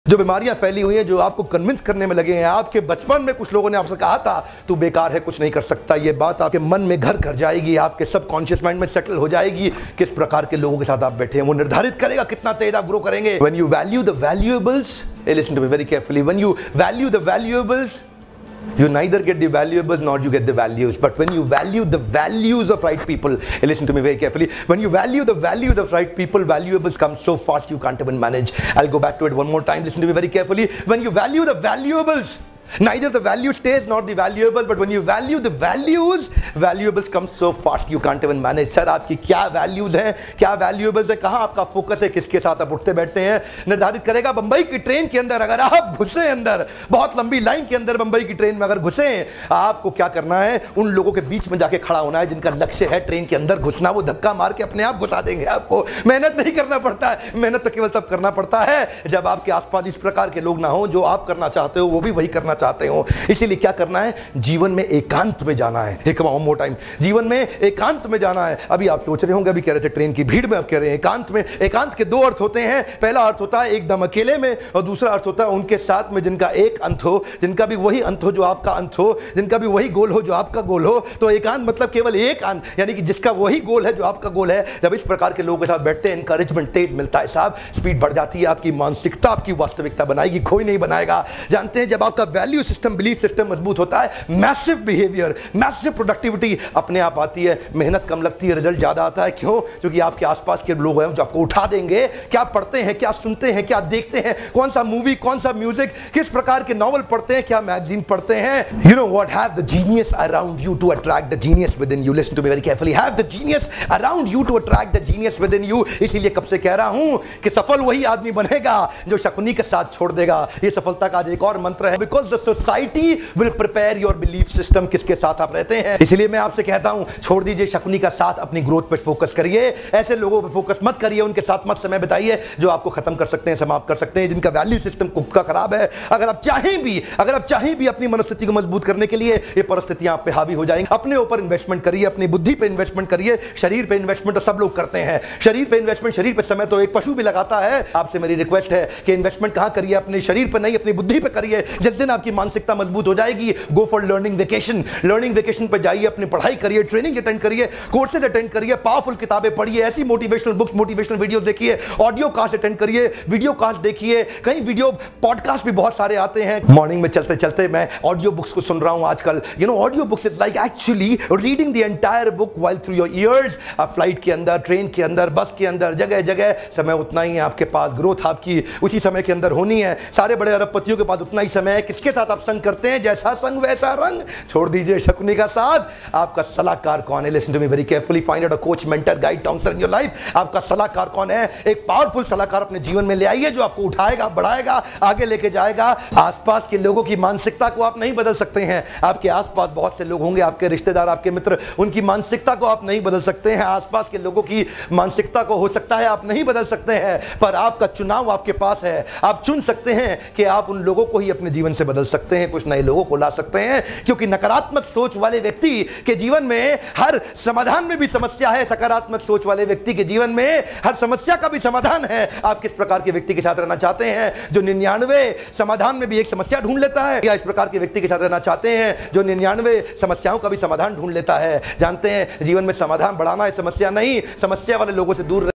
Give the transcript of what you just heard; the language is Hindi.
जो बीमारियां फैली हुई हैं, जो आपको कन्विंस करने में लगे हैं, आपके बचपन में कुछ लोगों ने आपसे कहा था तू बेकार है, कुछ नहीं कर सकता, ये बात आपके मन में घर कर जाएगी, आपके सबकॉन्शियस माइंड में सेटल हो जाएगी। किस प्रकार के लोगों के साथ आप बैठे हैं वो निर्धारित करेगा कितना तेज आप ग्रो करेंगे। When you value the valuables, listen to me very carefully, when you value the valuables, you neither get the valuables nor you get the values. But when you value the values of right people, listen to me very carefully, when you value the values of right people, valuables come so fast you can't even manage. I'll go back to it one more time, listen to me very carefully. When you value the valuables, neither the value stays nor the valuable, but when you value the values, valuables come so fast you can't even manage. Sir आपकी क्या वैल्यूज हैं, क्या वैल्यूएबल्स है, कहाँ आपका फोकस है, किसके साथ आप उठते बैठते हैं, निर्धारित करेगा। बंबई की ट्रेन के अंदर अगर आप घुसे, अंदर बहुत लंबी लाइन के अंदर बंबई की ट्रेन में अगर घुसे, आपको क्या करना है, उन लोगों के बीच में जाके खड़ा होना है जिनका लक्ष्य है ट्रेन के अंदर घुसना। वो धक्का मार के अपने आप घुसा देंगे आपको, मेहनत नहीं करना पड़ता है। मेहनत तो केवल तब करना पड़ता है जब आपके आसपास इस प्रकार के लोग ना हो, जो आप करना चाहते हो वो भी वही करना चाहते हो। इसीलिए क्या करना है, जीवन में एकांत में जाना है। एक मोर टाइम, जीवन में एकांत में जाना है। अभी आप सोच रहे होंगे, अभी कह रहे थे ट्रेन की भीड़ में, अब कह रहे हैं एकांत में। एकांत के दो अर्थ होते हैं, पहला अर्थ होता है एकदम अकेले में, और दूसरा अर्थ होता है उनके साथ में जिनका एक अंत हो, जिनका भी वही अंत हो जो आपका अंत हो, जिनका भी वही गोल हो जो आपका गोल हो। तो एकांत मतलब केवल एक अंत, यानी कि जिसका वही गोल है जो आपका गोल है। जब इस प्रकार के लोगों के साथ बैठते हैं, एनकरेजमेंट तेज मिलता है साहब, स्पीड बढ़ जाती है, आपकी मानसिकता आपकी वास्तविकता बनाएगी, कोई नहीं बनाएगा। जानते हैं, जब आपका वैल्यू सिस्टम, बिलीफ सिस्टम मजबूत होता है, मैसिव बिहेवियर, मैसिव प्रोडक्टिविटी अपने आप आती है, मेहनत कम लगती है, रिजल्ट ज्यादा आता है। क्यों? क्योंकि आपके आसपास के लोग हैं जो आपको उठा देंगे। क्या पढ़ते हैं, क्या सुनते हैं, क्या देखते हैं, कौन सा मूवी, कौन सा म्यूजिक, किस प्रकार के नॉवल पढ़ते हैं, क्या मैगजीन पढ़ते हैं। You know what, have the genius around you to attract the genius within you. Listen to me very carefully, have the genius around you to attract the genius within you. इसीलिए कब से कह रहा हूं कि सफल वही आदमी बनेगा जो शकुनी के साथ छोड़ देगा। ये सफलता का एक और मंत्र है, because the society will prepare your belief system, किसके साथ आप रहते हैं। इसलिए मैं आपसे कहता हूं, छोड़ दीजिए शकुनी का साथ, अपनी ग्रोथ पर फोकस करिए। ऐसे लोगों पर फोकस मत करिए, उनके साथ मत समय बिताइए जो आपको खत्म कर सकते हैं, समाप्त कर सकते हैं, जिनका वैल्यू सिस्टम का खराब है। अगर आप चाहें भी अपनी मनस्थिति को मजबूत करने के लिए, ये परिस्थितियां आप पे हावी हो जाएंगी। अपने ऊपर इन्वेस्टमेंट करिए, अपनी बुद्धि पे इन्वेस्टमेंट करिए। शरीर पे इन्वेस्टमेंट तो सब लोग करते हैं, शरीर पे इन्वेस्टमेंट, शरीर पे समय तो एक पशु भी लगाता है। आपसे मेरी रिक्वेस्ट है कि इन्वेस्टमेंट कहां करिए, अपने शरीर पर नहीं, अपनी बुद्धि पे करिए। जिस दिन आपकी मानसिकता मजबूत हो जाएगी, go for learning vacation, learning vacation पर जाइए, अपनी पढ़ाई करिए, ट्रेनिंग अटेंड करिए, कोर्सेज अटेंड करिए, पावरफुल किताबें पढ़िए, ऐसी मोटिवेशनल बुक्स, मोटिवेशनल वीडियो देखिए, ऑडियो कास्ट अटेंड करिए, वीडियो कास्ट देखिए, कहीं वीडियो पॉडकास्ट भी बहुत सारे आते हैं। मॉर्निंग में चलते चलते मैं ऑडियो बुक्स को सुन रहा हूं आजकल। You know, audio books is like actually reading the entire book while through your ears. Flight के अंदर, ट्रेन के अंदर, बस के अंदर, जगह जगह समय उतना ही है आपके पास, ग्रोथ आपकी उसी समय के अंदर होनी है। सारे बड़े अरबपतियों के पास उतना ही समय है। किसके साथ आप संग करते हैं, जैसा संग वैसा रंग। छोड़ दीजिए शकुनी का साथ। आपका सलाहकार कौन है? Listen to me very carefully, find out a coach, mentor, guide, counsellor in your life. आपका सलाहकार कौन है? एक पावरफुल सलाहकार अपने जीवन में ले आइए जो आपको उठाएगा, बढ़ाएगा, आगे लेके जाएगा। आसपास के लोगों की मानसिकता को आप नहीं बदल सकते हैं। आपके आसपास बहुत से लोग होंगे, आपके रिश्तेदार, आपके मित्र, उनकी मानसिकता को आप नहीं बदल सकते हैं। आसपास के लोगों की मानसिकता को हो सकता है आप नहीं बदल सकते हैं, पर आपका चुनाव आपके पास है। आप चुन सकते हैं कि आप उन लोगों को ही अपने जीवन से बदल सकते हैं, कुछ नए लोगों को ला सकते हैं। क्योंकि नकारात्मक सोच वाले व्यक्ति के जीवन में हर समाधान में भी समस्या है, सकारात्मक सोच वाले व्यक्ति के जीवन में हर समस्या का भी समाधान है। आप किस प्रकार के व्यक्ति के साथ रहना चाहते हैं, जो 99 समाधान में भी एक समस्या ढूंढ लेता है, या इस प्रकार के व्यक्ति के साथ रहना चाहते हैं जो 99 समस्याओं का भी समाधान ढूंढ लेता है? जानते हैं, जीवन में समाधान बढ़ाना है, समस्या नहीं। समस्या वाले लोगों से दूर